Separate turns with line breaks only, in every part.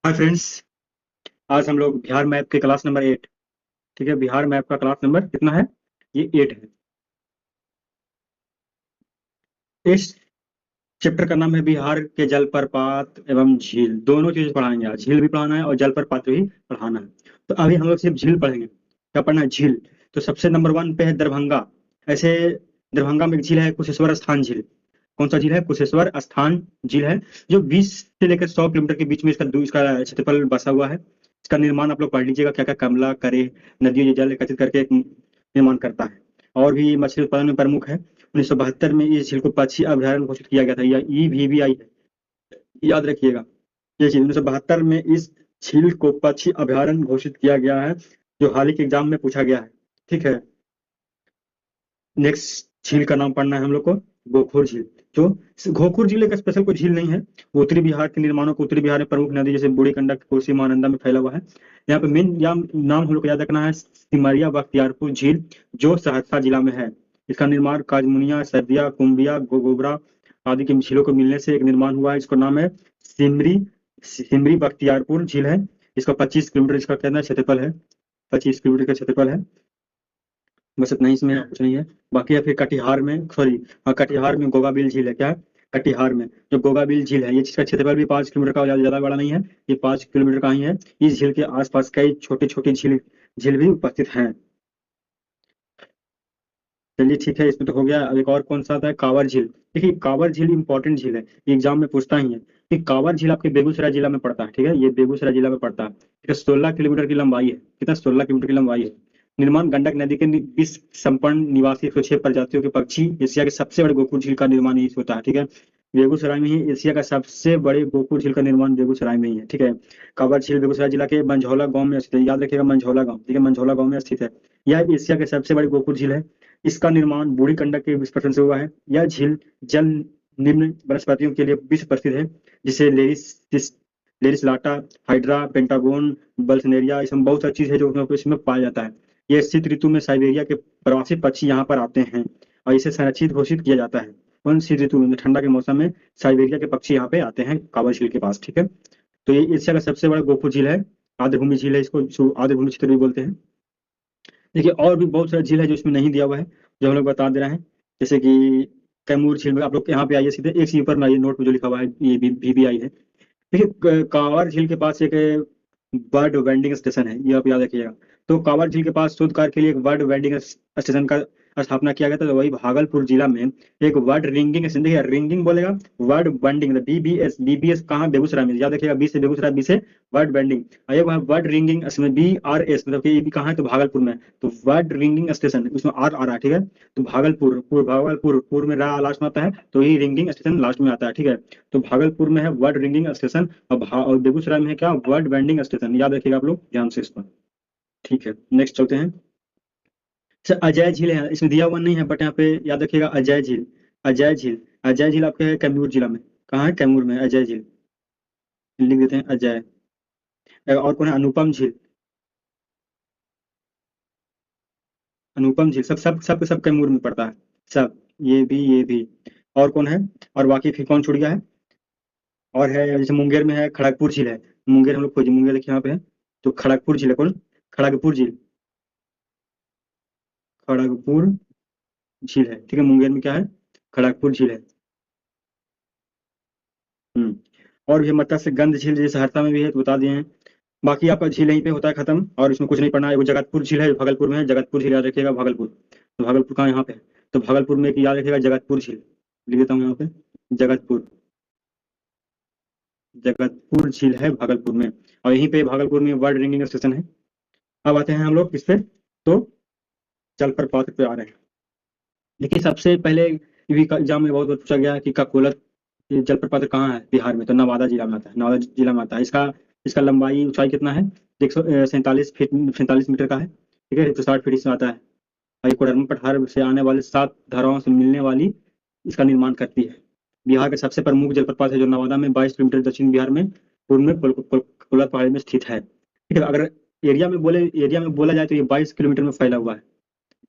Hi friends. आज हम लोग बिहार मैप के क्लास नंबर 8। ठीक है, बिहार मैप का क्लास नंबर कितना है? ये 8 है। इस चैप्टर का नाम है बिहार के जलप्रपात एवं झील। दोनों चीज पढ़ाएंगे आज, झील भी पढ़ाना है और जलप्रपात भी पढ़ाना है। तो अभी हम लोग सिर्फ झील पढ़ेंगे। क्या पढ़ना है? झील। तो सबसे नंबर 1 पे है दरभंगा। ऐसे दरभंगा में एक झील है, कुशेश्वर स्थान झील। कौन सा झील है? कुशेश्वर स्थान झील है, जो 20 से लेकर 100 किलोमीटर के बीच में इसका क्षेत्रफल बसा हुआ है। इसका निर्माण आप लोग पढ़ लीजिएगा, क्या क्या कमला करे नदियों ये जल एकत्रित करके एक निर्माण करता है। और भी मछली उत्पादन में प्रमुख है। 1972 में इस झील को पक्षी अभयारण्य घोषित किया गया था, या ईवीवीआई है, याद रखिएगा। ये झील 1972 में इस झील को पक्षी अभयारण्य घोषित किया गया है, जो हाल ही के एग्जाम में पूछा गया है। ठीक है। नेक्स्ट झील का नाम पढ़ना है हम लोग को, गोखुर झील। जो गोखुर झील एक स्पेशल कोई झील नहीं है। वो उत्तरी बिहार के निर्माणों को, उत्तरी बिहार में प्रमुख नदी जैसे बूढ़ी गंडक, कोसी, महानंदा में फैला हुआ है। यहाँ पे मेन नाम हम लोग को याद रखना है, सिमरिया बख्तियारपुर झील, जो सहरसा जिला में है। इसका निर्माण काजमुनिया, सर्दिया, कुम्भिया, गोगोबरा आदि के झीलों को मिलने से एक निर्माण हुआ है। इसका नाम है सिमरी सिमरी बख्तियारपुर झील है। इसका 25 किलोमीटर इसका कहना क्षेत्रफल है। 25 किलोमीटर का क्षेत्रफल है। बस इतना ही, इसमें कुछ नहीं है। बाकी है फिर कटिहार में, सॉरी, हाँ, कटिहार में गोगाबिल झील है। क्या है? कटिहार में जो गोगाबिल झील है, ये जिसका क्षेत्रफल भी 5 किलोमीटर का, ज्यादा बड़ा नहीं है। ये 5 किलोमीटर का ही है। इस झील के आसपास कई छोटे छोटे झील झील भी उपस्थित हैं। चलिए ठीक है, इसमें तो हो गया। अब एक और कौन सा आता है? कांवर झील। देखिए, कांवर झील इंपॉर्टेंट झील है, एग्जाम में पूछता ही है कि कांवर झील आपके बेगूसराय जिला में पड़ता है। ठीक है, ये बेगूसराय जिला में पड़ता है। ठीक है, 16 किलोमीटर की लंबाई है। कितना? 16 किलोमीटर की लंबाई है। निर्माण गंडक नदी के विष संपन्न निवासी 106 प्रजातियों के पक्षी, एशिया के सबसे बड़े गोकुल झील का निर्माण यही होता है। ठीक है, बेगूसराय में ही एशिया का सबसे बड़े गोकुल झील का निर्माण बेगूसराय में ही है। ठीक है, कांवर झील बेगूसराय जिला के मंझौला गांव में स्थित है। याद रखिएगा, मंझौला गांव। ठीक है, मंझौला गांव में स्थित है। यह एशिया के सबसे बड़े गोकुल झील है। इसका निर्माण बूढ़ी गंडक के विसर्जन से हुआ है। यह झील जल निम्न वनस्पतियों के लिए विश्व प्रसिद्ध है, जिसे लेरिस लाटा, हाइड्रा, पेंटागोन, बल्सनेरिया, इसमें बहुत सारी चीज है जो इसमें पाया जाता है। यह शीत ऋतु में साइबेरिया के प्रवासी पक्षी यहाँ पर आते हैं, और इसे संरक्षित घोषित किया जाता है। उन शीत ऋतु में, ठंडा के मौसम में साइबेरिया के पक्षी यहाँ पे आते हैं कांवर झील के पास। ठीक है, तो ये एशिया का सबसे बड़ा गोकुल झील है। आर्द्रभूमि झील है, इसको आर्द्रभूमि क्षेत्र भी बोलते हैं। देखिए, और भी बहुत सारे झील है जो इसमें नहीं दिया हुआ है, जो हम लोग बता दे रहे हैं। जैसे कि कैमूर झील में, आप लोग यहाँ पे आइए, सीधे एक सी ऊपर में आइए, नोट में जो लिखा हुआ है ये VVI है। देखिए, कांवर झील के पास एक बर्ड वेंडिंग स्टेशन है, ये आप याद रखिएगा। तो कांवर झील के पास शोध कार्य के लिए एक बर्ड वेंडिंग स्टेशन का स्थापना किया गया था, तो वही भागलपुर जिला में एक वर्ड रिंगिंग स्टेशन। देखिए, रिंगिंग बोलेगा, वर्ड बंडिंग, BBS कहाँ? बेगूसराय में। याद रखिएगा, बी से बेगूसराय, बी से वर्ड बेंडिंग। और एक वहाँ वर्ड रिंगिंग, इसमें BRS, मतलब कि ये भी कहाँ है? तो भागलपुर में। तो वर्ड रिंगिंग स्टेशन, उसमें आर आ रहा है। ठीक है, तो भागलपुर में रा लास्ट में आता है, तो ये रिंगिंग स्टेशन लास्ट में आता है। ठीक है, तो भागलपुर में है वर्ड रिंगिंग स्टेशन, और बेगूसराय में है क्या? Word vending station. याद रखिएगा आप लोग ध्यान से इस पर। ठीक है, नेक्स्ट चलते हैं। सर, अजय झील है, इसमें दिया हुआ नहीं है, बट यहाँ पे याद रखिएगा, अजय झील। अजय झील। अजय झील आपके है कैमूर जिला में। कहाँ है? कैमूर में अजय झील। लिख देते हैं अजय। और कौन है? अनुपम झील। अनुपम झील सब कैमूर में पड़ता है। सब, ये भी। और कौन है? और बाकी फिर कौन छूट गया है? और है, जैसे मुंगेर में है खड़गपुर झील है। मुंगेर हम लोग खोजिए, मुंगेर देखिए यहाँ पे है। तो खड़गपुर झील है। कौन? खड़गपुर झील। खड़गपुर झील है। ठीक है, मुंगेर में क्या है? खड़गपुर झील है। हम्म। और भी मत्स्य गंध झील जैसे सहरसा में भी है, तो बता दिए हैं। बाकी आपका झील यहीं पे होता है खत्म, और इसमें कुछ नहीं पढ़ना है। वो जगतपुर झील है जो भागलपुर में है, जगतपुर झील याद रखिएगा, भागलपुर। तो भागलपुर कहाँ? यहाँ पे। तो भागलपुर में एक याद रखिएगा, जगतपुर झील। लिख देता हूँ यहाँ पे, जगतपुर। जगतपुर झील है भागलपुर में, और यहीं पे भागलपुर में वर्ल्ड रिंगिंग स्टेशन है। अब आते हैं हम लोग किस पे? तो जलप्रपात पे आ रहे हैं। देखिए, सबसे पहले भी एग्जाम में बहुत बार पूछा गया है कि ककोलत, ये जलप्रपात कहाँ है बिहार में? तो नवादा जिला में आता है, नवादा जिला में आता है। इसका इसका लंबाई, ऊंचाई कितना है? 147 फीट, 47 मीटर का है। ठीक है, 160 फीट इसमें आता है। और ये कोडरमा पठार से आने वाले 7 धाराओं से मिलने वाली इसका निर्माण करती है। बिहार का सबसे प्रमुख जलप्रपात है, जो नवादा में 22 किलोमीटर दक्षिण बिहार में पूर्व में कोलत पहाड़ी में स्थित है। ठीक है, अगर एरिया में बोला जाए तो ये 22 किलोमीटर में फैला हुआ है।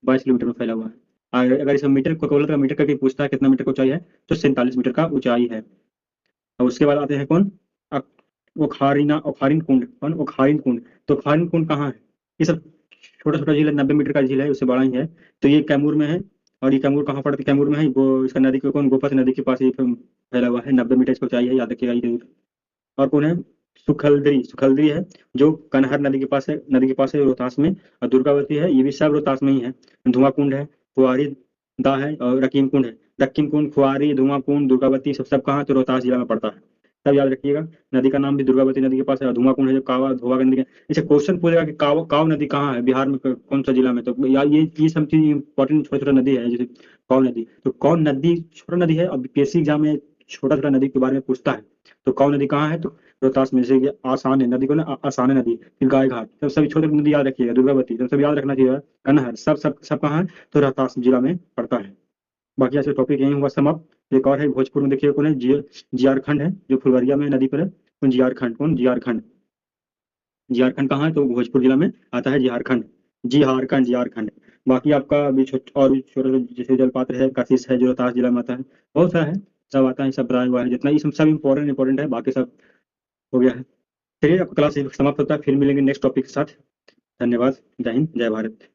22 किलोमीटर में फैला हुआ है। और अगर इसमें मीटर, कोलत का मीटर करके पूछता है कितना मीटर की ऊंचाई है, तो 47 मीटर का ऊंचाई है। और उसके बाद आते हैं कौन? ओखारिना ओखारिन कुंड, कौन ओखारिन कुंड, तो ओखारिन कुंड कहाँ है? ये सब छोटा छोटा झील है, 90 मीटर का झील है, उससे बड़ा ही है। तो ये कैमूर में है। और ये कैमूर कहाँ पड़ता है? कैमूर में है वो, इसका नदी को कौन, गोपथ नदी के पास ये फैला हुआ है, 90 मीटर इसकी ऊंचाई है, याद रखिएगा ये जरूर। और कौन है? सुखलदरी, सुखलदरी है जो कनहर नदी के पास है, नदी के पास है रोहतास में। और दुर्गावती है, ये भी सब रोहतास में ही है। धुआं कुंड है, कुआरी दा है, और रकीम कुंड है। रकीम कुंड, खुआरी, धुआं कुंड, दुर्गावती सब सब कहाँ? तो रोहतास जिला में पड़ता है। सब याद रखिएगा। नदी का नाम भी दुर्गावती नदी के पास है, और धुआं कुंड है जो कावा धोवा नदी के। इसे क्वेश्चन पूछेगा कि काव नदी कहाँ है, बिहार में कौन सा जिला में? तो यार ये सब चीज इंपॉर्टेंट, छोटा छोटा नदी है, जैसे कौन नदी, तो कौन नदी छोटा नदी है, और बीपीएससी एग्जाम में छोटा छोटा नदी के बारे में पूछता है। तो कौन नदी कहाँ है? तो रोहतास में। जैसे कि आसान है नदी को ना, आसान है नदी, फिर गाय घाट, सब सभी छोटे नदी याद रखिएगा, दुर्गावती, सब सब याद रखना चाहिए। कन्हार, सब सब सब कहाँ है? तो रोहतास जिला में पड़ता है। बाकी ऐसे टॉपिक यही हुआ समाप्त। एक और है भोजपुर में, देखिए कौन है? जियारखंड है जो फुलवरिया में नदी पर है, कौन? जियारखंड, कौन? जियारखंड। जियारखंड कहाँ है? तो भोजपुर जिला में आता है जियारखंड। जियारखंड, जियारखंड। बाकी आपका भी और भी छोटे जैसे जलपात्र है, कशिश है जो रोहतास जिला में आता है, बहुत सारा है। सब आता है, सब बताया हुआ है, जितना ये सब इंपॉर्टेंट इंपॉर्टेंट है, बाकी सब हो गया है। चलिए, आपका क्लास समाप्त होता है, फिर मिलेंगे नेक्स्ट टॉपिक के साथ। धन्यवाद। जय हिंद, जय भारत।